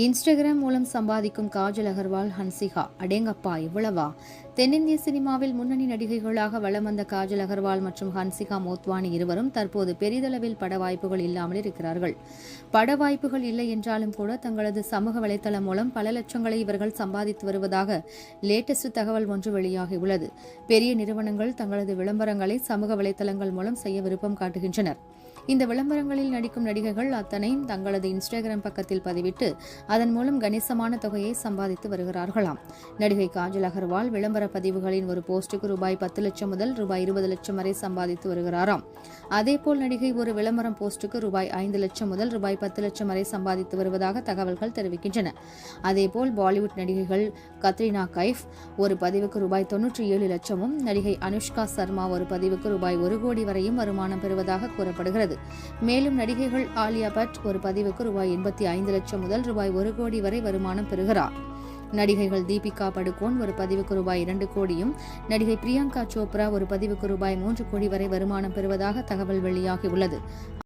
Instagram மூலம் சம்பாதிக்கும் காஜல் அகர்வால், ஹன்சிகா. அடேங்கப்பா, இவ்வளவா? தென்னிந்திய சினிமாவில் முன்னணி நடிகைகளாக வலம் வந்த காஜல் அகர்வால் மற்றும் ஹன்சிகா மோத்வானி இருவரும் தற்போது பெரிதளவில் பட வாய்ப்புகள் இல்லாமல் இருக்கிறார்கள். பட வாய்ப்புகள் இல்லை என்றாலும் கூட தங்களது சமூக வலைதளம் மூலம் பல லட்சங்களை இவர்கள் சம்பாதித்து வருவதாக லேட்டஸ்ட் தகவல் ஒன்று வெளியாகியுள்ளது. பெரிய நிறுவனங்கள் தங்களது விளம்பரங்களை சமூக வலைதளங்கள் மூலம் செய்ய விருப்பம் காட்டுகின்றனர். இந்த விளம்பரங்களில் நடிக்கும் நடிகைகள் அத்தனையும் தங்களது இன்ஸ்டாகிராம் பக்கத்தில் பதிவிட்டு அதன் மூலம் கணிசமான தொகையை சம்பாதித்து வருகிறார்களாம். நடிகை காஜல் அகர்வால் விளம்பர பதிவுகளின் ஒரு போஸ்டுக்கு ரூபாய் 10 லட்சம் முதல் ரூபாய் 20 லட்சம் வரை சம்பாதித்து வருகிறாராம். அதேபோல் நடிகை ஒரு விளம்பரம் போஸ்டுக்கு ரூபாய் 5 லட்சம் முதல் ரூபாய் 10 லட்சம் வரை சம்பாதித்து வருவதாக தகவல்கள் தெரிவிக்கின்றன. அதேபோல் பாலிவுட் நடிகைகள் கத்ரினா கைஃப் ஒரு பதிவுக்கு ரூபாய் 97 லட்சமும், நடிகை அனுஷ்கா சர்மா ஒரு பதிவுக்கு ரூபாய் 1 கோடி வரையும் வருமானம் பெறுவதாக கூறப்படுகிறது. மேலும் நடிகைகள் ஆலியா பட் ஒரு பதிவுக்கு ரூபாய் 85 லட்சம் முதல் ரூபாய் 1 கோடி வரை வருமானம் பெறுகிறார். நடிகைகள் தீபிகா படுகோன் ஒரு பதிவுக்கு ரூபாய் 2 கோடியும், நடிகை பிரியங்கா சோப்ரா ஒரு பதிவுக்கு ரூபாய் 3 கோடி வரை வருமானம் பெறுவதாக தகவல் வெளியாகியுள்ளது.